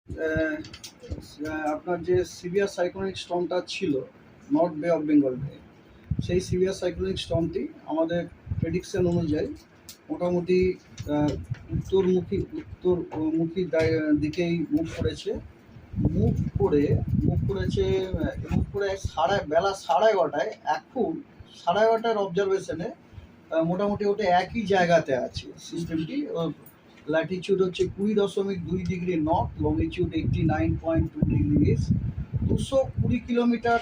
আহ, আপনার যে severe cyclonic স্টর্মটা ছিল নর্থ বে অফ বেঙ্গল বে, সেই সিভিয়ার সাইক্লোনিক স্টর্মটি আমাদের প্রেডিকশন অনুযায়ী মোটামুটি আহ, উত্তরমুখী দিকেই মুভ করে মুভ করেছে মুভ করে বেলা 11:30 এখন 11:30 অবজারভেশনে মোটামুটি ওটা একই জায়গাতে আছে সিস্টেমটি। ল্যাটিচিউড হচ্ছে 20.2 degree north, longitude 89.2 degree east, 220 kilometre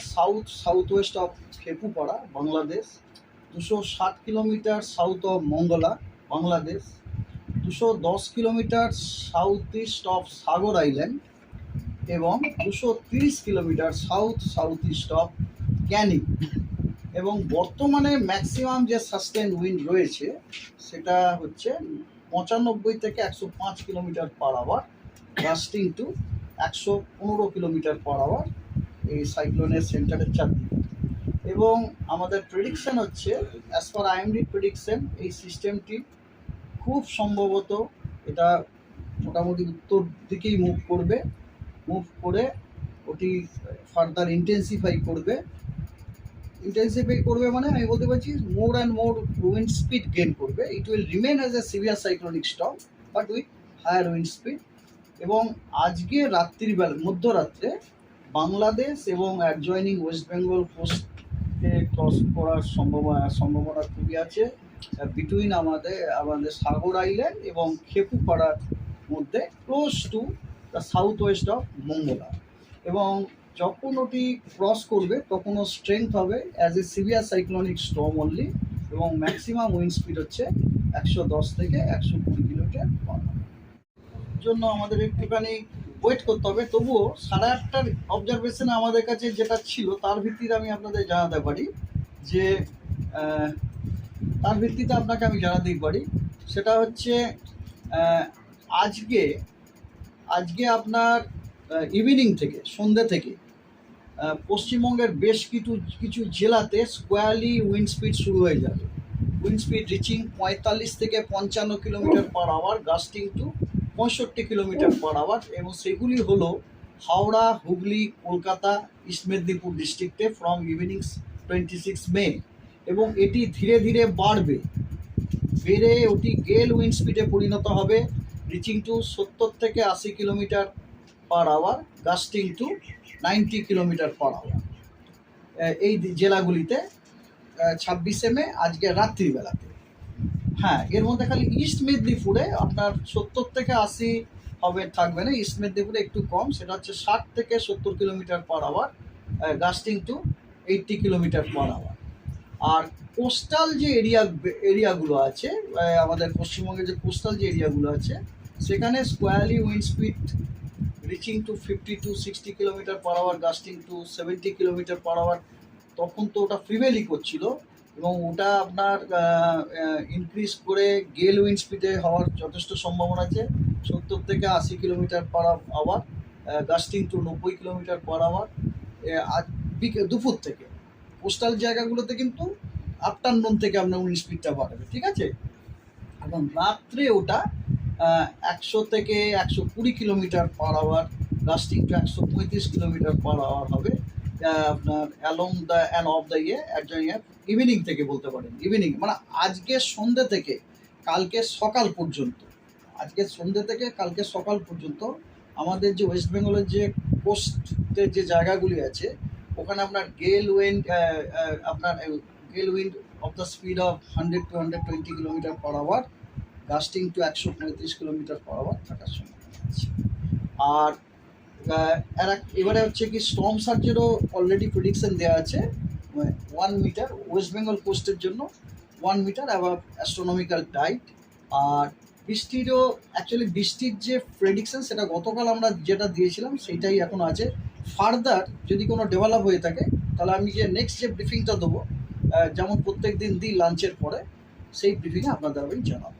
south west of Khepupara Bangladesh, 260 kilometre south of Mongla Bangladesh, 210 kilometre south east of Sagar island এবং 230 kilometre south east of Canning. এবং বর্তমানে ম্যাক্সিমাম যে সাস্টেন উইন্ড রয়েছে সেটা হচ্ছে 95 থেকে 105 kilometre per hour, gusting to 115 kilometre per hour এই সাইক্লোনের সেন্টারের চারদিকে। এবং আমাদের প্রেডিকশন হচ্ছে, অ্যাজ পার আইএমডি প্রেডিকশন, এই সিস্টেমটি খুব সম্ভবত এটা মোটামুটি উত্তর দিকেই মুভ করে ওটি ফার্দার ইন্টেন্সিফাই করবে মানে আমি বলতে পারছি more and more wind speed gain করবে। It will remain as a severe cyclonic storm but with higher wind speed. এবং আজকে মধ্যরাত্রে বাংলাদেশ এবং অ্যাডজয়নিং ওয়েস্ট বেঙ্গল কোস্টকে ক্রস করার সম্ভাবনা খুবই আছে, বিটুইন আমাদের সাগর আইল্যান্ড এবং খেপুপাড়ার মধ্যে, close to the south west of Mongla. এবং যখন ওটি ক্রস করবে তখন ওর স্ট্রেংথ হবে as a severe cyclonic storm only, এবং ম্যাক্সিমাম উইন্ড স্পিড হচ্ছে 110 থেকে 120 কিলোমিটার পার আওয়ার। জন্য আমাদের একটুখানি ওয়েট করতে হবে। তবুও 8:30টার অবজারভেশনে আমাদের কাছে যেটা ছিল তার ভিত্তিতে আমি আপনাদের জানাতে পারি যে সেটা হচ্ছে আজকে আপনার ইভিনিং থেকে সন্ধ্যে থেকে পশ্চিমবঙ্গের বেশ কিছু জেলাতে স্কোয়ারলি উইন্ড স্পিড শুরু হয়ে যাবে। উইন্ড স্পিড রিচিং 45 থেকে 55 kilometre per hour, gusting to 65 kilometre per hour. এবং সেগুলি হলো হাওড়া, হুগলি, কলকাতা, ইস্ট মেদিনীপুর ডিস্ট্রিক্টে ফ্রম ইভিনিং 26 মে। এবং এটি ধীরে ধীরে বেড়ে ওটি গেল উইন্ড স্পিডে পরিণত হবে, রিচিং টু 70 থেকে 80 kilometre per hour, gusting to 90 kilometre per hour এই জেলাগুলিতে 26 মে আজকে রাত্রিবেলাতে। হ্যাঁ, এর মধ্যে খালি ইস্ট মেদিনীপুরে আপনার 70 থেকে 80 থাকবে না, ইস্ট মেদিনীপুরে একটু কম, সেটা হচ্ছে 60 থেকে 70 kilometre per hour, gusting to 80 kilometre per hour. আর কোস্টাল যে এরিয়াগুলো আছে, আমাদের পশ্চিমবঙ্গের যে কোস্টাল যে এরিয়াগুলো আছে, সেখানে squally wind speed reaching to 50 to 60 kilometre per hour, gusting to 70 kilometre per hour. তখন তো ওটা প্রিভেলই করছিল এবং ওটা আপনার ইনক্রিজ করে গেল উইন্ড স্পিডে হওয়ার যথেষ্ট সম্ভাবনা আছে, 70 থেকে 80 kilometre per hour, gusting to 90 kilometre per hour আজ দুপুর থেকে। কোস্টাল জায়গাগুলোতে কিন্তু আফটারনুন থেকে আপনার উইন্ড স্পিডটা বাড়বে, ঠিক আছে। এবং রাত্রে ওটা 100 থেকে 120 kilometre per hour, gusting to 135 kilometre per hour হবে আপনার along the end of the evening থেকে বলতে পারেন। ইভিনিং মানে আজকে সন্ধ্যে থেকে কালকে সকাল পর্যন্ত আমাদের যে ওয়েস্ট বেঙ্গলের যে কোস্টের যে জায়গাগুলি আছে, ওখানে আপনার gale wind of the speed of 100 to 120 kilometre per hour, gusting to 135 kilometre per hour থাকার সম্ভাবনা আছে। আর এবারে হচ্ছে কি স্টর্ম সার্জেরও অলরেডি প্রেডিকশন দেওয়া আছে 1 মিটার ওয়েস্ট বেঙ্গল কোস্টের জন্য, 1 মিটার অ্যাবাভ অ্যাস্ট্রোনমিক্যাল টাইড। আর বৃষ্টির যে প্রেডিকশন সেটা গতকাল আমরা যেটা দিয়েছিলাম সেইটাই এখন আছে। ফার্দার যদি কোনো ডেভেলপ হয়ে থাকে তাহলে আমি নেক্সট যে ব্রিফিংটা দেবো, যেমন প্রত্যেক দিন দিই লাঞ্চের পরে, সেই ব্রিফিংয়ে আপনাদের আমি জানাবো।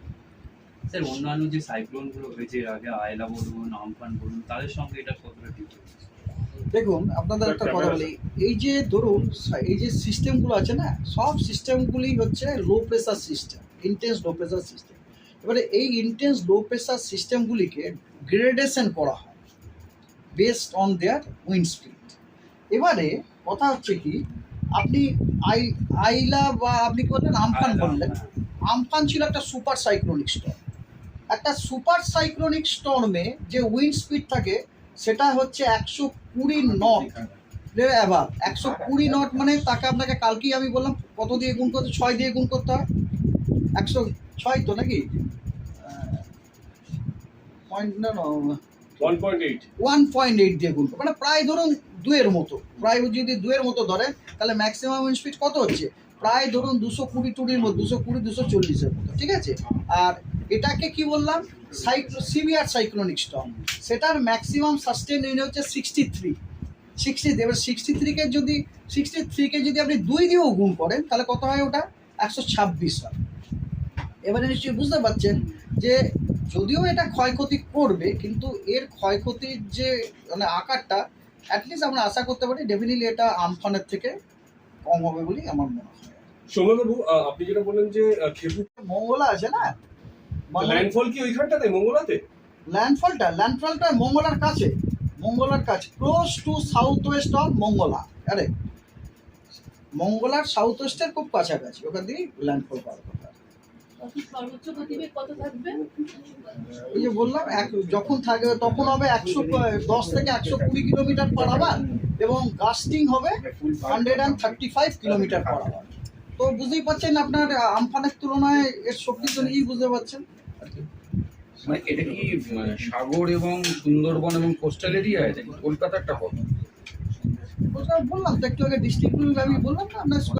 স্যার, অন্যান্য যে সাইক্লোনগুলো হয়েছে আগে, আয়লা বলুন, আমফান বলুন, তাদের সঙ্গে এটা কতটা ডিফারেন্স? দেখুন, আপনাদের একটা কথা বলি, এই যে ধরুন এই যে সিস্টেমগুলো আছে না, সব সিস্টেমগুলি হচ্ছে low pressure system, intense low pressure system. এবারে এই ইন্টেন্স লো প্রেসার সিস্টেমগুলিকে গ্রেডেশন করা হয়। Based on their wind speed. এবারে কথা হচ্ছে কি, আপনি আইলা বা আপনি কি বললেন আমফান বললেন, আমফান ছিল একটা সুপার সাইক্লোনিক স্টর্ম। একটা সুপার সাইক্লোনিক স্টর্মে যে উইন্ড স্পিড থাকে সেটা হচ্ছে 120 নট অ্যাভাব। 120 নট মানে তাকে আপনাকে কালকেই আমি বললাম কত দিয়ে গুণ করতে, 6 দিয়ে গুণ করতে হয়। 106 তো নাকি, পয়েন্ট না 1.8 দিয়ে গুণ করতে, মানে প্রায় ধরুন 2 এর মতো, প্রায় যদি 2 এর মতো ধরেন তাহলে ম্যাক্সিমাম উইন্ড স্পিড কত হচ্ছে, প্রায় ধরুন 220 মতো, 240 এর মতো, ঠিক আছে। আর এটাকে কি বললাম, সিভিয়ার সাইক্লোনিক স্টর্ম। সেটার ম্যাক্সিমাম সাস্টেন উইন্ড হচ্ছে 63। এবার 63কে যদি আপনি 2 দিয়েও গুণ করেন তাহলে কত হয়, ওটা 126 হয়। এবারে নিশ্চয়ই বুঝতে পারছেন যে যদিও এটা ক্ষয়ক্ষতি করবে, কিন্তু এর ক্ষয়ক্ষতির যে মানে আকারটা অ্যাটলিস্ট আমরা আশা করতে পারি ডেফিনেটলি এটা আমফানের থেকে কম হবে বলেই আমার মনে হয়। সৌম্যবাবু, আপনি যেটা বললেন যে খেপু মঙ্গলা আছে না, ল্যান্ডফল কি ওইখানটাতে মঙ্গলাতে? ল্যান্ডফলটা মঙ্গলার কাছে, close to south west of Mongla. আরে মঙ্গলার সাউথ ওয়েস্টের খুব কাছাকাছি, ওখান দিয়ে ল্যান্ডফল করার কথা। সর্বোচ্চ গতিবেগ কত থাকবে? ওই যে বললাম যখন থাকবে তখন হবে 110 থেকে 120 কিলোমিটার পার আওয়ার, এবং গাস্টিং হবে 135 কিলোমিটার পার আওয়ার। তো বুঝতেই পারছেন আপনার আমফানের তুলনায় এর শক্তি তো নিজেই বুঝতে পারছেন। মানে এটা কি সাগর এবং সুন্দরবন এবং কোস্টাল এরিয়ায়, কলকাতারটা কত? ওটা বললাম তো একটু আগে, ডিস্ট্রিক্ট আমি বললাম না আপনার